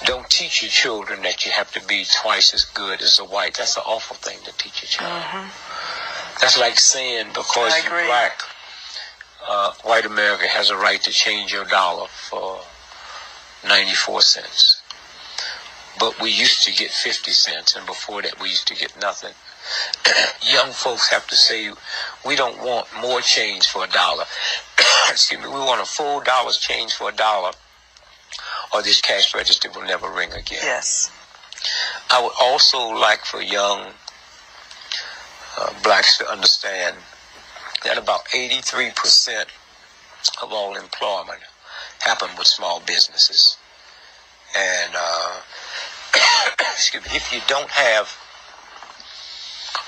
Don't teach your children that you have to be twice as good as a white. That's an awful thing to teach a child. That's like saying because you're black, white America has a right to change your dollar for 94 cents. But we used to get 50 cents, and before that we used to get nothing. Young folks have to say, we don't want more change for $1. Excuse me, we want a full dollar's change for $1, or this cash register will never ring again. Yes. I would also like for young blacks to understand that about 83% of all employment happen with small businesses. And excuse me, if you don't have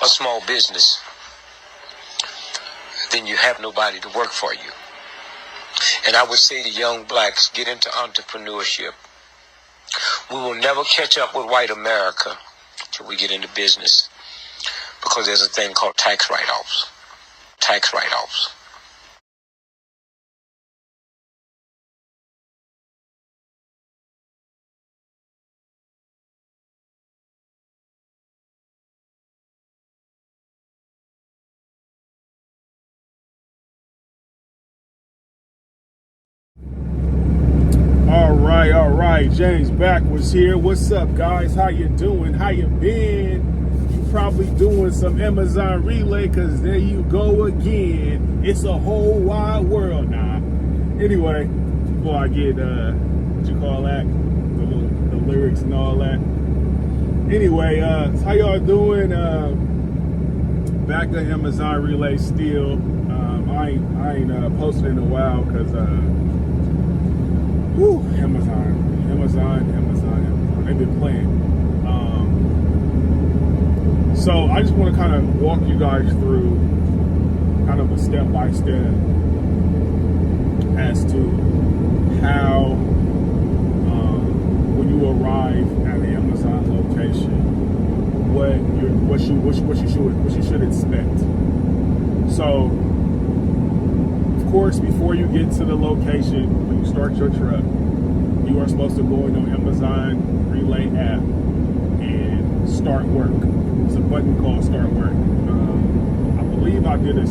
a small business, then you have nobody to work for you. And I would say to young blacks, get into entrepreneurship. We will never catch up with white America till we get into business, because there's a thing called tax write-offs. Tax write-offs. All right, James Backwoods here. What's up, guys? How you doing? How you been? You probably doing some Amazon relay, because there you go again. It's a whole wide world now. Anyway, before I get, what you call that? The lyrics and all that. Anyway, how y'all doing? Back to Amazon relay still. I ain't posted in a while because, Amazon. They've been playing. So I just want to kind of walk you guys through kind of a step-by-step as to how, when you arrive at the Amazon location, what you should expect. So, of course, before you get to the location, when you start your truck, you are supposed to go into Amazon Relay app and start work. There's a button called Start Work. I believe I did a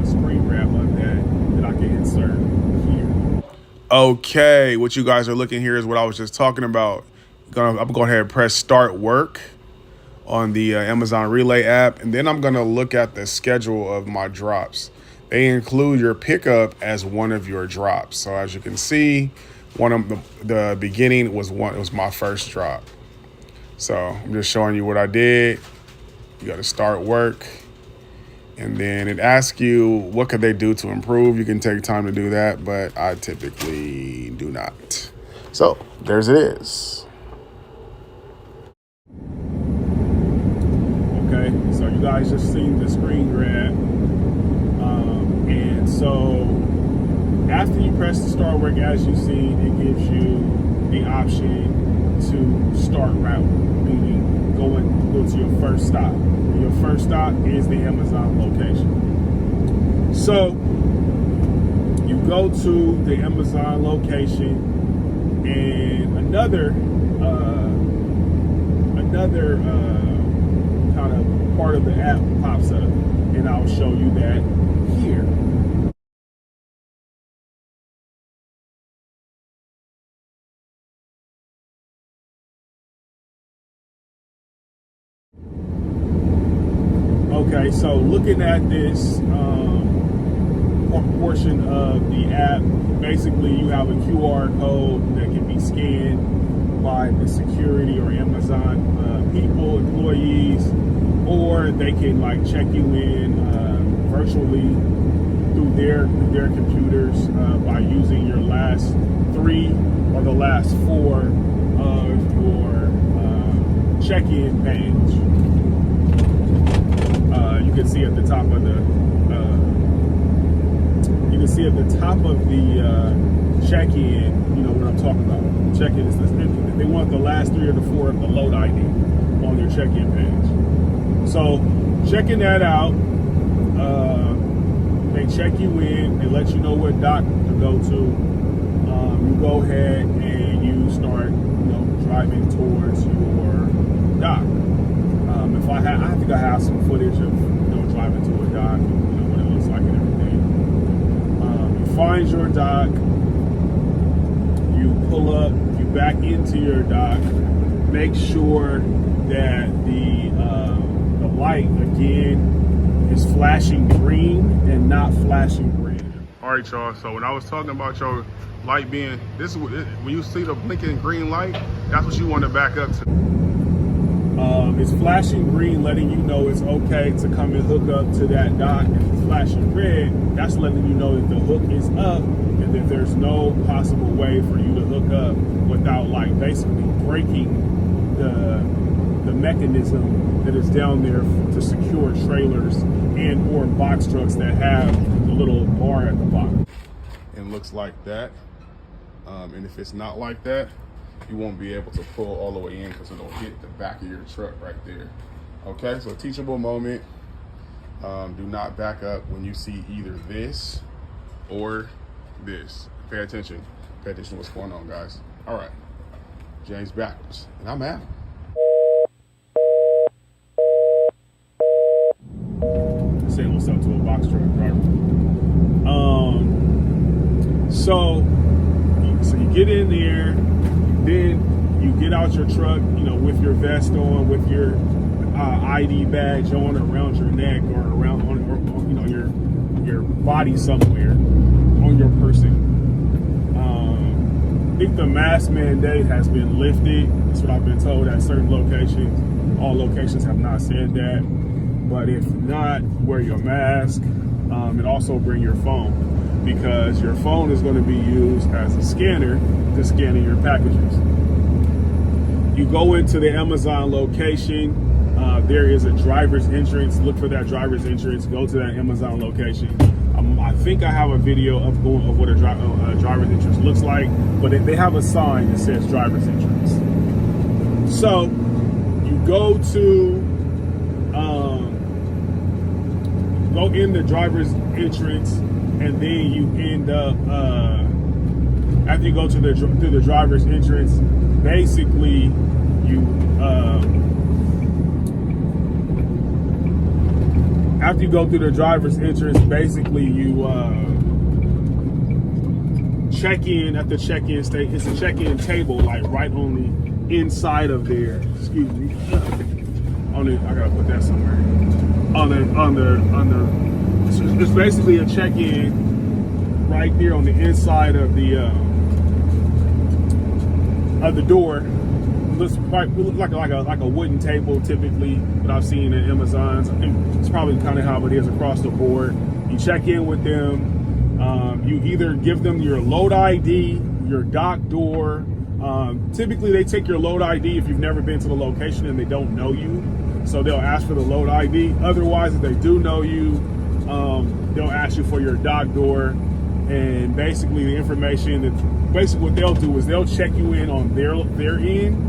screen grab of that I can insert here. Okay, what you guys are looking here is what I was just talking about. I'm going to go ahead and press Start Work on the Amazon Relay app, and then I'm going to look at the schedule of my drops. They include your pickup as one of your drops. So as you can see, one of the beginning was my first drop. So I'm just showing you what I did. You got to start work, and then it asks you what could they do to improve. You can take time to do that, but I typically do not. So there's it is. Okay, so you guys just seen the screen grab. And so after you press the start work, as you see, it gives you the option to start route, meaning go to your first stop. Your first stop is the Amazon location. So you go to the Amazon location, and another kind of part of the app pops up, and I'll show you that here. Okay, so looking at this portion of the app, basically you have a QR code that can be scanned by the security or Amazon people, employees, or they can like check you in virtually through their computers by using your last 3 or the last 4 of your check-in page. You can see at the top of the check-in, you know what I'm talking about. Check-in is they want the last 3 or the 4 of the load ID on their check-in page. So checking that out, they check you in, they let you know what dock to go to. You go ahead and you start, driving towards your dock. If I think I have some footage of driving to a dock, what it looks like and everything. You find your dock, you pull up, you back into your dock. Make sure that the light again is flashing green and not flashing red. All right, y'all. So when I was talking about your light being when you see the blinking green light, that's what you want to back up to. It's flashing green, letting you know it's okay to come and hook up to that dock. If it's flashing red, that's letting you know that the hook is up and that there's no possible way for you to hook up without basically breaking the mechanism that is down there to secure trailers and or box trucks that have the little bar at the bottom. It looks like that. And if it's not like that, you won't be able to pull all the way in because it'll hit the back of your truck right there. Okay, so teachable moment. Do not back up when you see either this or this. Pay attention. Pay attention to what's going on, guys. All right, James backwards, and I'm out. Saying what's up to a box truck driver. So you get in there, then you get out your truck, with your vest on, with your ID badge on around your neck or around on your body somewhere on your person. I think the mask mandate has been lifted. That's what I've been told at certain locations. All locations have not said that. But if not, wear your mask and also bring your phone, because your phone is going to be used as a scanner to scan your packages. You go into the Amazon location, there is a driver's entrance. Look for that driver's entrance. Go to that Amazon location. I think I have a video of what a driver's entrance looks like, but they have a sign that says driver's entrance. So you go in the driver's entrance, and then you end up after you go through the driver's entrance, basically after you go through the driver's entrance, basically you check in at the check-in station. It's a check-in table, right on the inside of there. Excuse me. I gotta put that somewhere. It's basically a check-in right there on the inside of the door. Looks like a wooden table typically, that I've seen at Amazon's. I think it's probably kind of how it is across the board. You check in with them. You either give them your load ID, your dock door. Typically, they take your load ID if you've never been to the location and they don't know you. So they'll ask for the load ID. Otherwise, if they do know you, they'll ask you for your dock door. And basically the information what they'll do is they'll check you in on their end.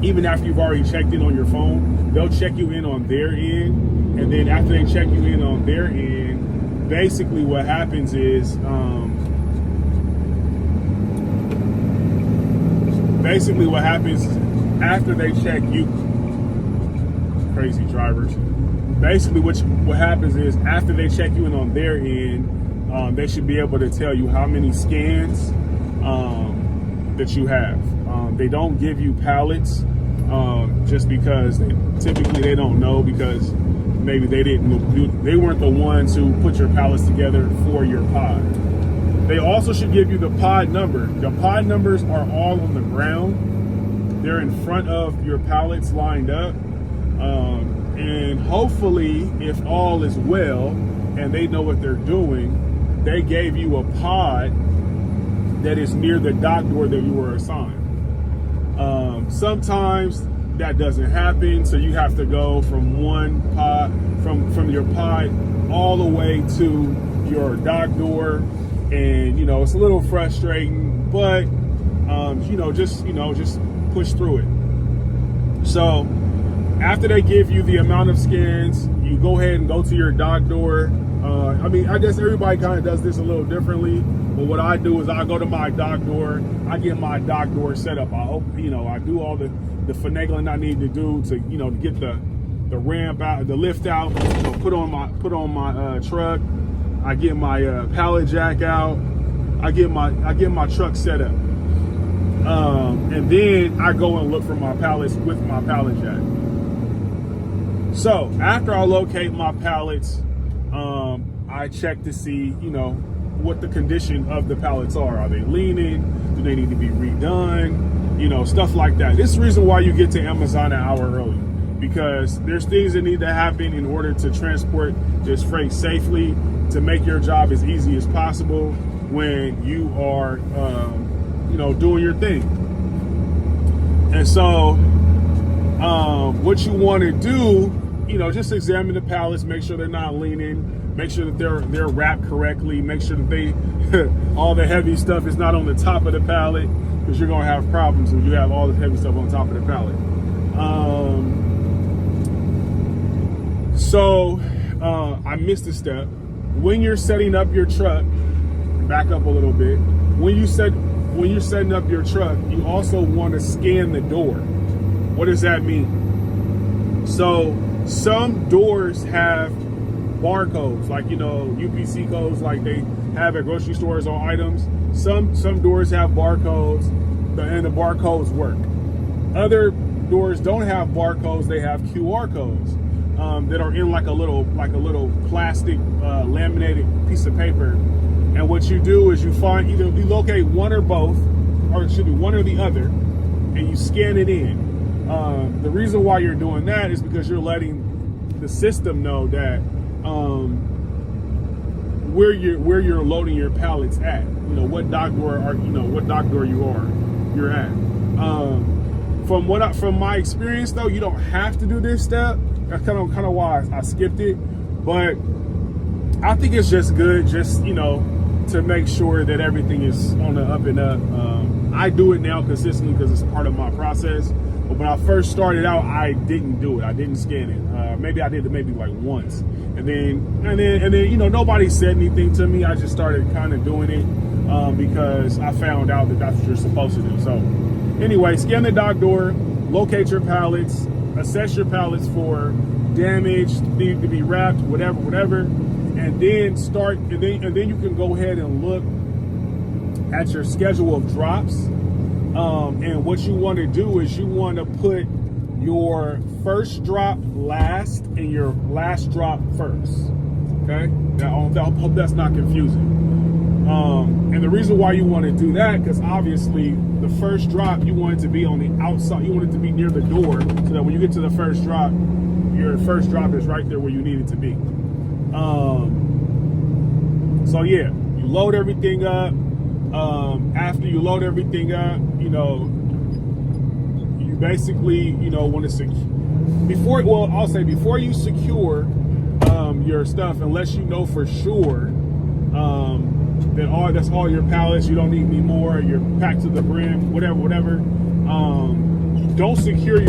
Even after you've already checked in on your phone, they'll check you in on their end. And then after they check you in on their end, basically what happens is, after they check you, crazy drivers. Basically, what happens is after they check you in on their end, they should be able to tell you how many scans that you have. They don't give you pallets just because they don't know, because maybe they weren't the ones who put your pallets together for your pod. They also should give you the pod number. The pod numbers are all on the ground. They're in front of your pallets lined up. And hopefully, if all is well and they know what they're doing, they gave you a pod that is near the dock door that you were assigned. Sometimes that doesn't happen, so you have to go from one pod, from your pod all the way to your dock door, and it's a little frustrating, but just push through it. So after they give you the amount of scans, you go ahead and go to your dock door. I guess everybody kind of does this a little differently. But what I do is I go to my dock door. I get my dock door set up. I do all the finagling I need to do to to get the ramp out, the lift out. Put on my truck. I get my pallet jack out. I get my truck set up. And then I go and look for my pallets with my pallet jack. So after I locate my pallets, I check to see, what the condition of the pallets are. Are they leaning? Do they need to be redone? Stuff like that. This is the reason why you get to Amazon an hour early, because there's things that need to happen in order to transport this freight safely, to make your job as easy as possible when you are, doing your thing. And so, what you want to do, just examine the pallets, make sure they're not leaning, make sure that they're wrapped correctly, make sure that all the heavy stuff is not on the top of the pallet, because you're gonna have problems when you have all the heavy stuff on top of the pallet. I missed a step. When you're setting up your truck, back up a little bit. When you're setting up your truck, you also want to scan the door. What does that mean? So some doors have barcodes, like UPC codes, like they have at grocery stores on items. Some doors have barcodes, and the barcodes work. Other doors don't have barcodes; they have QR codes that are in like a little plastic laminated piece of paper. And what you do is you locate one or both, or it should be one or the other, and you scan it in. The reason why you're doing that is because you're letting the system know that where you're loading your pallets at. What dock door you're at. From my experience though, you don't have to do this step. That's kind of why I skipped it. But I think it's just good, to make sure that everything is on the up and up. I do it now consistently because it's part of my process. But when I first started out, I didn't do it. I didn't scan it. Maybe I did it like once, and then nobody said anything to me. I just started kind of doing it because I found out that that's what you're supposed to do. So anyway, scan the dock door, locate your pallets, assess your pallets for damage, need to be wrapped, whatever. And then and then you can go ahead and look at your schedule of drops. And what you want to do is you want to put your first drop last and your last drop first. Okay? Now, I hope that's not confusing. And the reason why you want to do that, because obviously the first drop, you want it to be on the outside. You want it to be near the door, so that when you get to the first drop, your first drop is right there where you need it to be. So yeah, you load everything up. After you load everything up, you basically, want to before you secure your stuff, unless you know for sure that that's all your pallets, you don't need any more, you're packed to the brim, whatever. Don't secure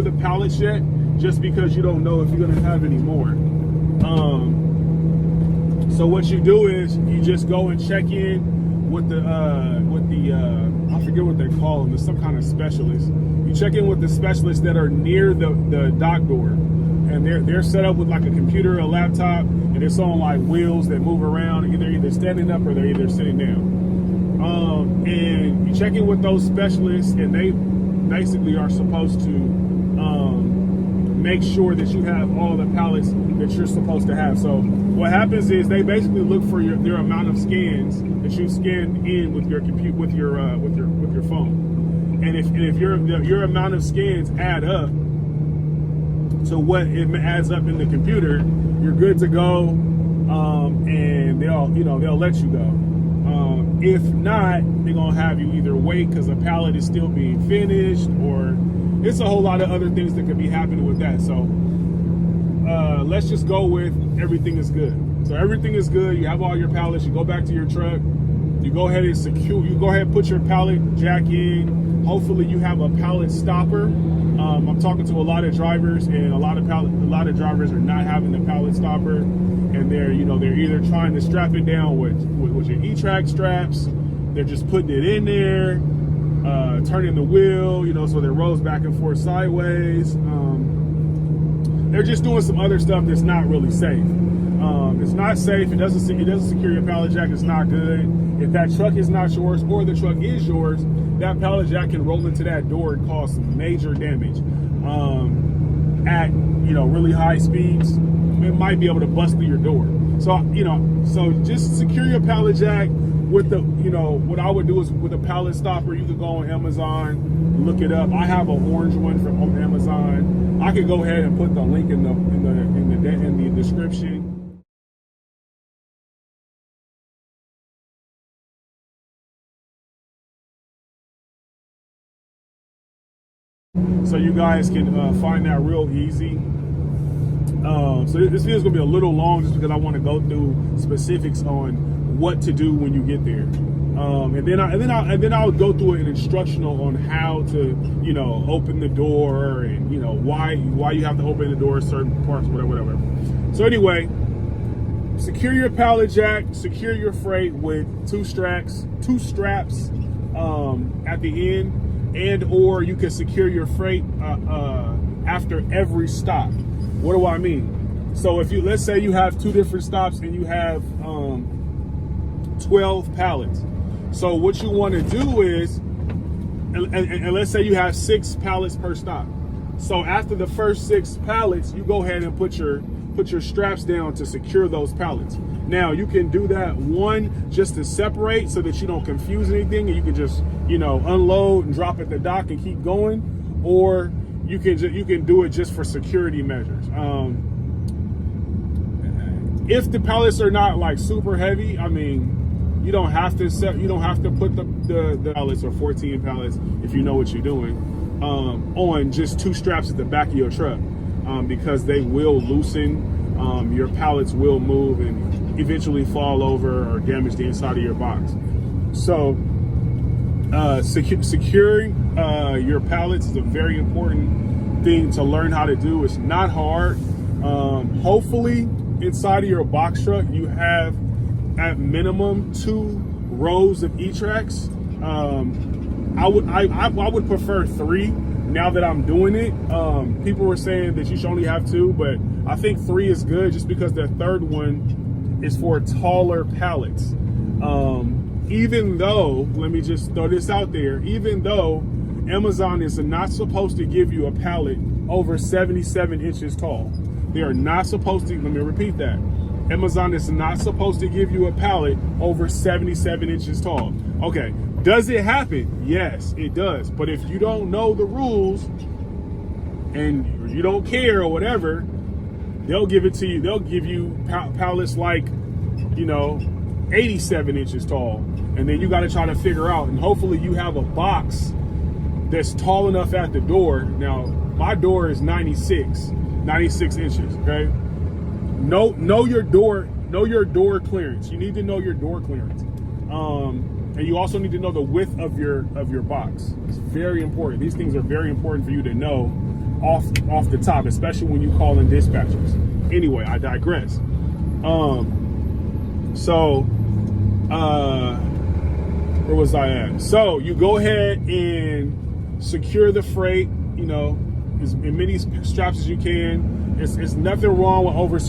the pallets yet, just because you don't know if you're gonna have any more. So what you do is you just go and check in with the I forget what they call them. There's some kind of specialist. You check in with the specialists that are near the dock door, and they're set up with like a computer, a laptop, and it's on like wheels that move around. And they're either standing up or they're either sitting down. And you check in with those specialists, and they basically are supposed to make sure that you have all the pallets that you're supposed to have. So what happens is they basically look for their amount of scans that you scanned in with your with your phone. And if your amount of scans add up to what it adds up in the computer, you're good to go. And they'll let you go. If not, they're gonna have you either wait because a pallet is still being finished, or it's a whole lot of other things that could be happening with that. So let's just go with everything is good. So everything is good. You have all your pallets. You go back to your truck. You go ahead and secure. You go ahead and put your pallet jack in. Hopefully, you have a pallet stopper. I'm talking to a lot of drivers, and a lot of drivers are not having the pallet stopper, and they're either trying to strap it down with your E-Track straps. They're just putting it in there, turning the wheel, so that it rolls back and forth sideways. They're just doing some other stuff that's not really safe. It's not safe. It doesn't secure your pallet jack. It's not good. If that truck is not yours, or the truck is yours, that pallet jack can roll into that door and cause some major damage. At really high speeds, it might be able to bust through your door. So just secure your pallet jack with the what I would do is with a pallet stopper. You could go on Amazon, look it up. I have an orange one from Amazon. I could go ahead and put the link in the description. So you guys can find that real easy. So this video is going to be a little long just because I want to go through specifics on what to do when you get there. And then I'll go through an instructional on how to, open the door and, why you have to open the door, certain parts, whatever. So anyway, secure your pallet jack, secure your freight with two straps at the end. And or you can secure your freight after every stop. What do I mean? So let's say you have two different stops and you have 12 pallets. So what you want to do is, and let's say you have 6 pallets per stop. So after the first 6 pallets, you go ahead and put your straps down to secure those pallets. Now you can do that just to separate so that you don't confuse anything, and you can just unload and drop at the dock and keep going, or you can do it just for security measures. If the pallets are not like super heavy, you don't have to put the pallets or 14 pallets if you know what you're doing on just 2 straps at the back of your truck, because they will loosen. Your pallets will move and eventually fall over or damage the inside of your box. So securing your pallets is a very important thing to learn how to do. It's not hard. Hopefully inside of your box truck you have at minimum 2 rows of E-Tracks. I would prefer 3 now that I'm doing it. People were saying that you should only have 2, but I think 3 is good just because the third one is for taller pallets. Even though, let me just throw this out there, even though Amazon is not supposed to give you a pallet over 77 inches tall. They are not supposed to, let me repeat that. Amazon is not supposed to give you a pallet over 77 inches tall. Okay, does it happen? Yes, it does. But if you don't know the rules and you don't care or whatever, they'll give it to you. They'll give you pallets like, 87 inches tall. And then you got to try to figure out, and hopefully you have a box that's tall enough at the door. Now, my door is 96 inches, okay? Know your door clearance. You need to know your door clearance. And you also need to know the width of your box. It's very important. These things are very important for you to know off the top, especially when you call in dispatchers. Anyway, I digress. Where was I at? So you go ahead and secure the freight, as many straps as you can. It's nothing wrong with over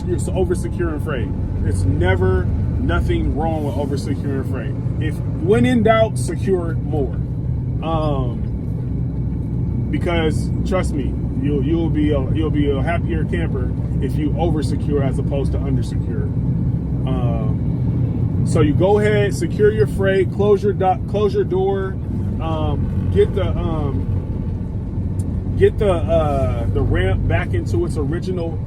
securing freight. It's never nothing wrong with over securing freight. If when in doubt, secure more. Because trust me, you'll be a happier camper if you over secure as opposed to under secure. So you go ahead, secure your freight, close your door, get the ramp back into its original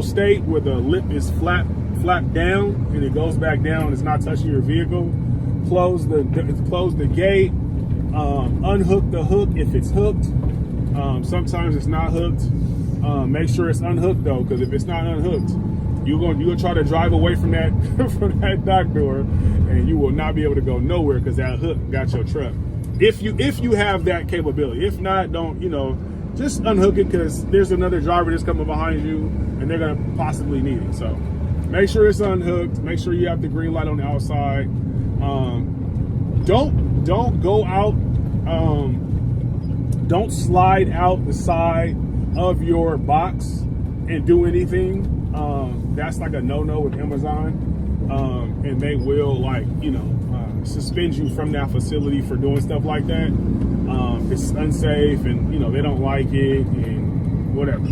state where the lip is flapped down and it goes back down. It's not touching your vehicle. Close the gate. Unhook the hook if it's hooked. Sometimes it's not hooked. Make sure it's unhooked though, because if it's not unhooked, You're gonna try to drive away from that from that dock door, and you will not be able to go nowhere because that hook got your truck. If you have that capability. If not, don't, just unhook it, because there's another driver that's coming behind you and they're gonna possibly need it. So make sure it's unhooked. Make sure you have the green light on the outside. Don't go out. Don't slide out the side of your box and do anything. That's like a no-no with Amazon. And they will suspend you from that facility for doing stuff like that. It's unsafe, and they don't like it and whatever.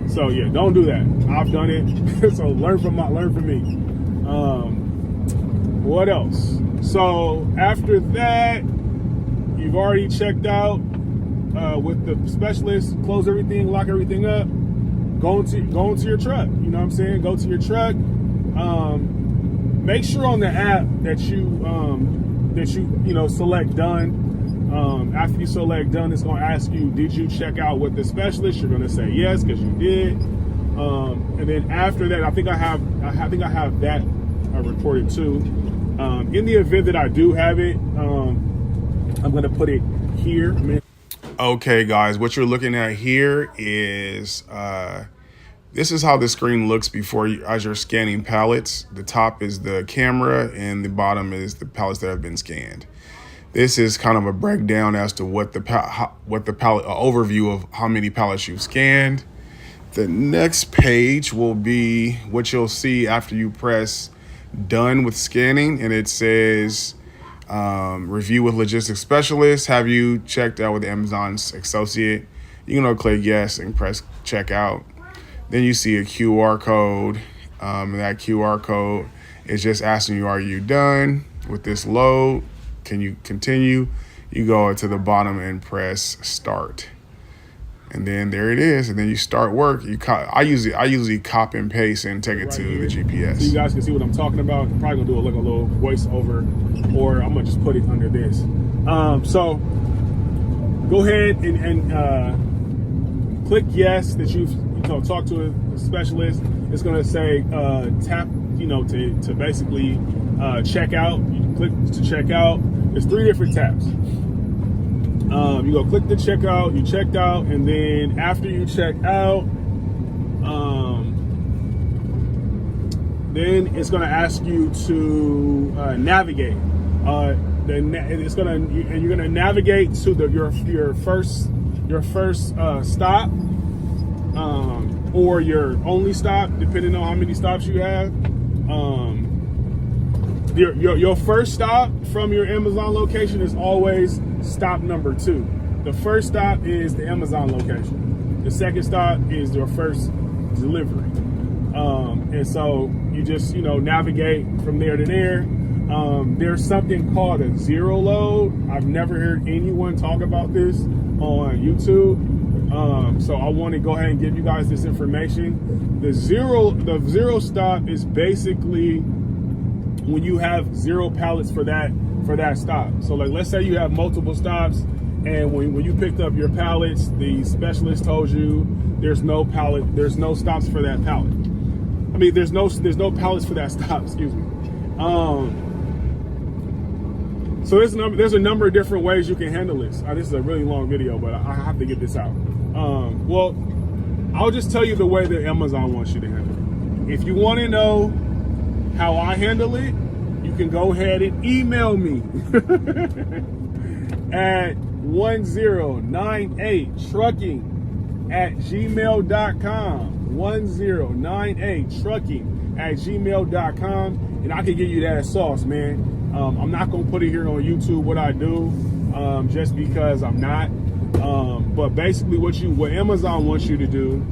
So yeah, don't do that. I've done it. So learn from me. What else? So after that, you've already checked out with the specialist, close everything, lock everything up, go into your truck. You know what I'm saying? Go to your truck. Make sure on the app that you select done. After you select done, it's going to ask you, did you check out with the specialist? You're going to say yes, because you did. And then after that, I think I have that recorded too. In the event that I do have it, I'm going to put it here. Okay, guys, what you're looking at here is this is how the screen looks as you're scanning pallets. The top is the camera and the bottom is the pallets that have been scanned. This is kind of a breakdown as to what the pallet overview of how many pallets you've scanned. The next page will be what you'll see after you press done with scanning, and it says review with logistics specialist. Have you checked out with Amazon's associate? You're gonna click yes and press checkout. Then you see a QR code. And that QR code is just asking you, are you done with this load? Can you continue? You go to the bottom and press start. And then there it is. And then you start work. I usually copy and paste and take it to the GPS. So you guys can see what I'm talking about. I'm probably gonna do a little voiceover, or I'm gonna just put it under this. So go ahead and click yes that you've talked to a specialist. It's gonna say tap, to basically check out. You click to check out. There's 3 different taps. You go click the checkout, you checked out, and then after you check out, then it's going to ask you to navigate. You're going to navigate to your first stop, or your only stop, depending on how many stops you have. Your first stop from your Amazon location is always stop number 2. The first stop is the Amazon location. The second stop is your first delivery. And so you just, navigate from there to there. There's something called a zero load. I've never heard anyone talk about this on YouTube. So I want to go ahead and give you guys this information. The zero stop is basically when you have 0 pallets for that stop. So like, let's say you have multiple stops, and when you picked up your pallets, the specialist told you there's no stops for that pallet. I mean, there's no pallets for that stop, excuse me. So there's a number of different ways you can handle this. This is a really long video, but I have to get this out. Well, I'll just tell you the way that Amazon wants you to handle it. If you want to know how I handle it, you can go ahead and email me at 1098trucking@gmail.com. 1098trucking@gmail.com, and I can give you that sauce, man. I'm not gonna put it here on YouTube what I do, just because I'm not. But basically, what Amazon wants you to do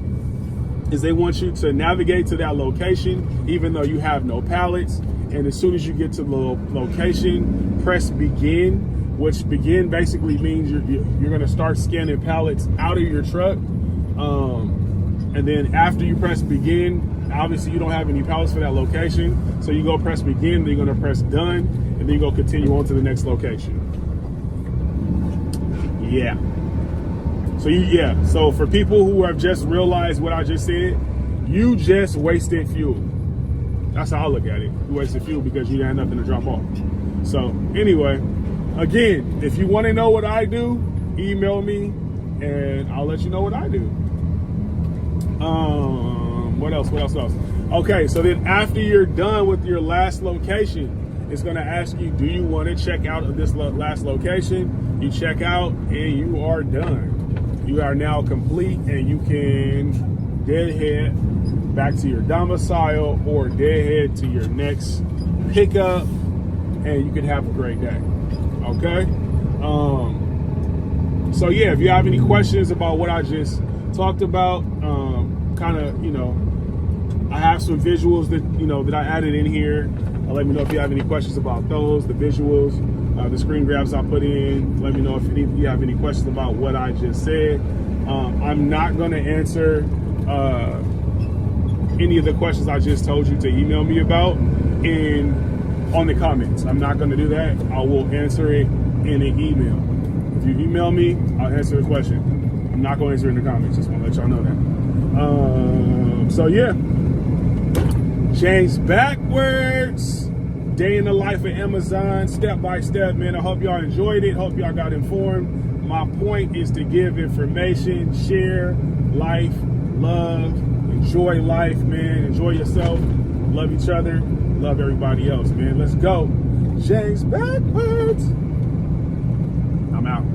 is they want you to navigate to that location, even though you have no pallets. And as soon as you get to the location, press begin, which begin basically means you're going to start scanning pallets out of your truck. And then after you press begin, obviously you don't have any pallets for that location. So you go press begin, then you're going to press done, and then you go continue on to the next location. Yeah. So for people who have just realized what I just said, you just wasted fuel. That's how I look at it. You wasted fuel because you had nothing to drop off. So anyway, again, if you want to know what I do, email me and I'll let you know what I do. What else? Okay, so then after you're done with your last location, it's going to ask you, do you want to check out of this last location? You check out and you are done. You are now complete and you can deadhead back to your domicile or deadhead to your next pickup and you can have a great day. Okay? So yeah, if you have any questions about what I just talked about, kind of, I have some visuals that I added in here. Let me know if you have any questions about those, the visuals, the screen grabs I put in. Let me know if you have any questions about what I just said. I'm not going to answer any of the questions I just told you to email me about on the comments. I'm not going to do that. I will answer it in an email. If you email me, I'll answer the question. I'm not going to answer it in the comments. Just want to let y'all know that. So yeah, change backwards. Day in the life of Amazon, step by step, man. I hope y'all enjoyed it. Hope y'all got informed. My point is to give information, share life, love, enjoy life, man. Enjoy yourself. Love each other. Love everybody else, man. Let's go. Change backwards. I'm out.